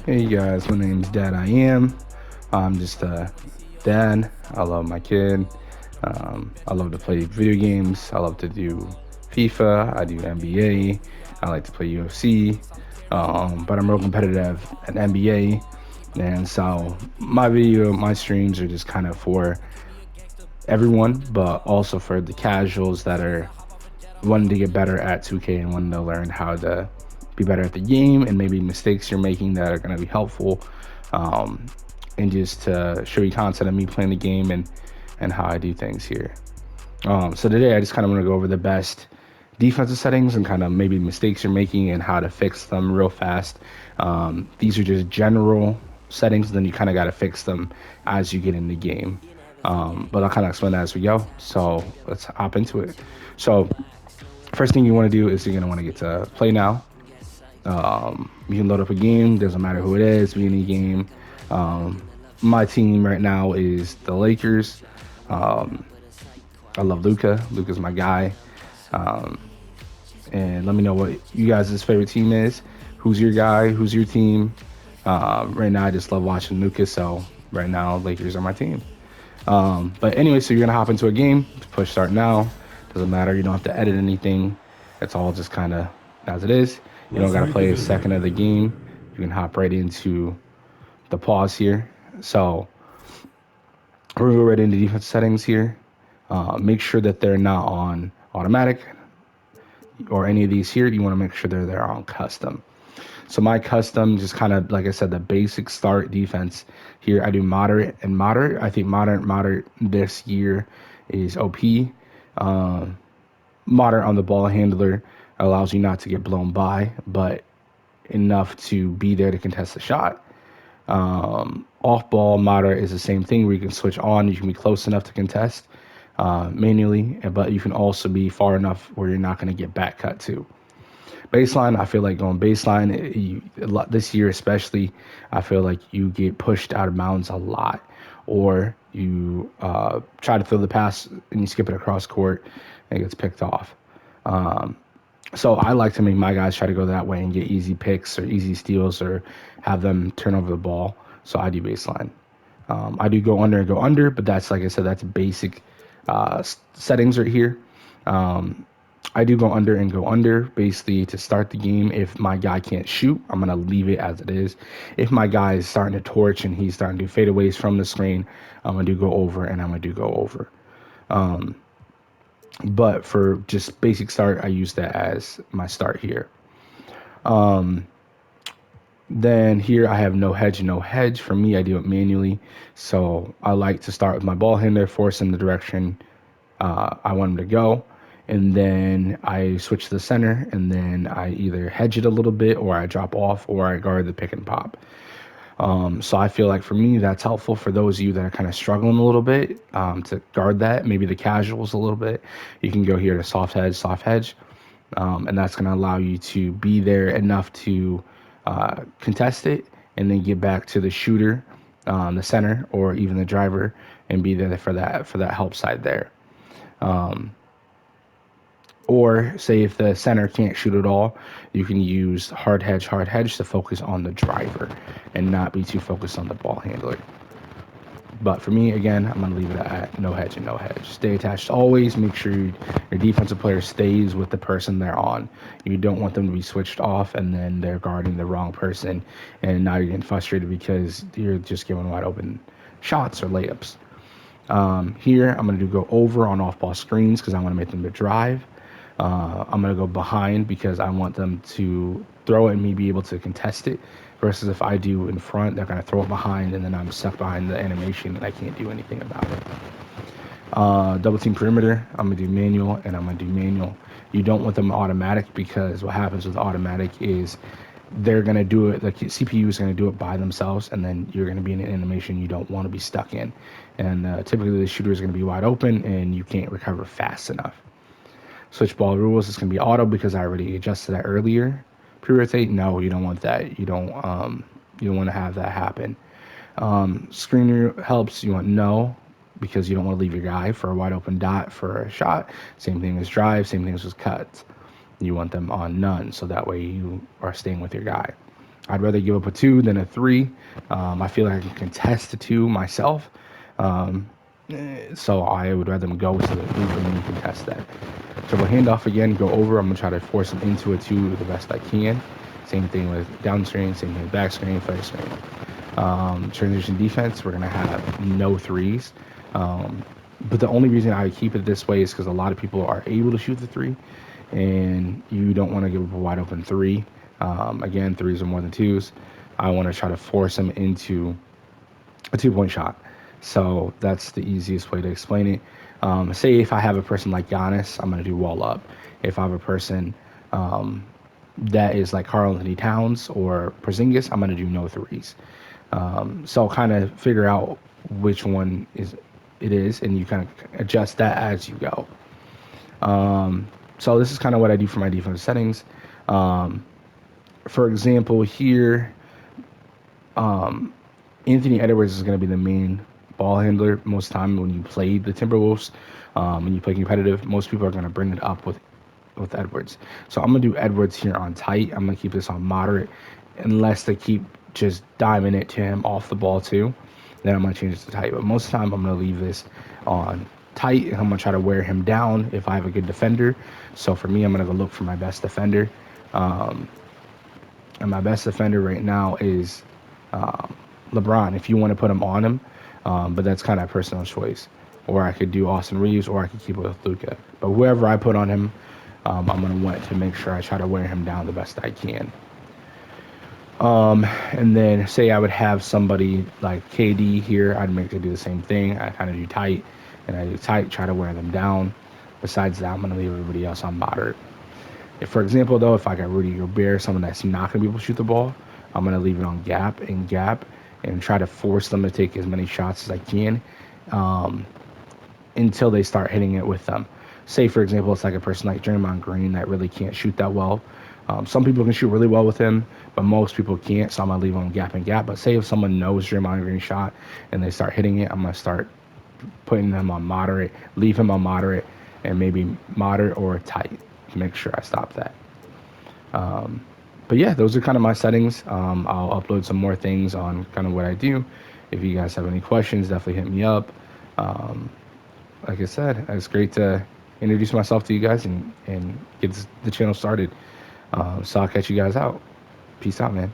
Hey guys, my name's Dad. I am. I'm just a dad. I love my kid. I love to play video games. I love to do FIFA. I do NBA. I like to play UFC. But I'm real competitive at NBA. And so my streams are just kind of for everyone, but also for the casuals that are wanting to get better at 2K and wanting to learn how to be better at the game and maybe mistakes you're making that are going to be helpful, um, and just to show you content of me playing the game and how I do things here. So today I just kind of want to go over the best defensive settings and kind of maybe mistakes you're making and how to fix them real fast. These are just general settings, then you kind of got to fix them as you get in the game. But I'll kind of explain that as we go. So let's hop into it. So first thing you want to do is you're going to want to get to play now. You can load up a game, doesn't matter who it is, be any game. My team right now is the Lakers. Um, I love Luca. Luca's my guy. Um, and let me know what you guys' favorite team is. Who's your guy? Who's your team? Right now, I just love watching Luca. So right now, Lakers are my team. But anyway, so you're gonna hop into a game. Push start now. Doesn't matter. You don't have to edit anything. It's all just kind of as it is. You don't gotta play a second of the game. You can hop right into the pause here. So we're gonna go right into defense settings here. Make sure that they're not on automatic or any of these here. You want to make sure they're on custom. So my custom, just kind of like I said, the basic start defense here. I do moderate and moderate. I think moderate this year is OP. Moderate on the ball handler allows you not to get blown by, but enough to be there to contest the shot. Off ball moderate is the same thing where you can switch on. You can be close enough to contest manually, but you can also be far enough where you're not going to get back cut too. Baseline, I feel like going baseline this year especially, I feel like you get pushed out of bounds a lot, or you try to throw the pass and you skip it across court and it gets picked off. So I like to make my guys try to go that way and get easy picks or easy steals or have them turn over the ball. So I do baseline. I do go under and go under, but that's like I said, that's basic settings right here. Um, I do go under and go under basically to start the game. If my guy can't shoot, I'm gonna leave it as it is. If my guy is starting to torch and he's starting to do fadeaways from the screen, I'm gonna do go over and I'm gonna do go over. But for just basic start, I use that as my start here. Then here I have no hedge, no hedge. For me, I do it manually. So I like to start with my ball handler, force him the direction I want him to go. And then I switch to the center, and then I either hedge it a little bit, or I drop off, or I guard the pick and pop. So I feel like for me, that's helpful for those of you that are kind of struggling a little bit to guard that. Maybe the casuals a little bit. You can go here to soft hedge, and that's going to allow you to be there enough to contest it, and then get back to the shooter, the center, or even the driver, and be there for that help side there. Or say if the center can't shoot at all, you can use hard hedge to focus on the driver and not be too focused on the ball handler. But for me, again, I'm going to leave it at no hedge and no hedge. Stay attached always. Make sure your defensive player stays with the person they're on. You don't want them to be switched off and then they're guarding the wrong person. And now you're getting frustrated because you're just giving wide open shots or layups. Here, I'm going to do go over on off ball screens because I want to make them to drive. I'm going to go behind because I want them to throw it and me be able to contest it. Versus if I do in front, they're going to throw it behind and then I'm stuck behind the animation and I can't do anything about it. Double team perimeter, I'm going to do manual and I'm going to do manual. You don't want them automatic because what happens with automatic is they're going to do it, the CPU is going to do it by themselves, and then you're going to be in an animation you don't want to be stuck in. And typically the shooter is going to be wide open and you can't recover fast enough. Switch ball rules, it's going to be auto because I already adjusted that earlier. Pre-rotate, no, you don't want that. You don't want to have that happen. Screener helps, you want no because you don't want to leave your guy for a wide open dot for a shot. Same thing as drive, same thing as cuts. You want them on none, so that way you are staying with your guy. I'd rather give up a 2 than a 3. I feel like I can contest the 2 myself. Um, so I would rather them go to the loop and then contest that. So we'll hand off again, go over. I'm going to try to force them into a 2 the best I can. Same thing with down screen, same thing with back screen, flash screen. Transition defense, we're going to have no 3s. But the only reason I keep it this way is because a lot of people are able to shoot the 3, and you don't want to give up a wide open 3. Again, 3s are more than 2s. I want to try to force them into a 2-point shot. So that's the easiest way to explain it. Say if I have a person like Giannis, I'm going to do wall up. If I have a person that is like Karl Anthony Towns or Porzingis, I'm going to do no 3s. So I'll kind of figure out which one it is, and you kind of adjust that as you go. So this is kind of what I do for my defensive settings. For example, here, Anthony Edwards is going to be the main ball handler most time when you play the Timberwolves. When you play competitive, most people are going to bring it up with Edwards. So I'm going to do Edwards here on tight. I'm going to keep this on moderate unless they keep just diving it to him off the ball too. Then I'm going to change it to tight. But most of the time, I'm going to leave this on tight, and I'm going to try to wear him down if I have a good defender. So for me, I'm going to go look for my best defender. And my best defender right now is LeBron, if you want to put him on him. But that's kind of a personal choice. Or I could do Austin Reeves, or I could keep it with Luka. But whoever I put on him, I'm going to want to make sure I try to wear him down the best I can. And then say I would have somebody like KD here, I'd make it do the same thing. I kind of do tight, and I do tight, try to wear them down. Besides that, I'm going to leave everybody else on moderate. If, for example, though, if I got Rudy Gobert, someone that's not going to be able to shoot the ball, I'm going to leave it on gap and try to force them to take as many shots as I can until they start hitting it with them. Say, for example, it's like a person like Draymond Green that really can't shoot that well. Some people can shoot really well with him, but most people can't, so I'm going to leave him gap and gap. But say if someone knows Draymond Green shot and they start hitting it, I'm going to start putting them on moderate, leave him on moderate, and maybe moderate or tight to make sure I stop that. But yeah, those are kind of my settings. I'll upload some more things on kind of what I do. If you guys have any questions, definitely hit me up. Like I said, it's great to introduce myself to you guys and get the channel started. So I'll catch you guys out. Peace out, man.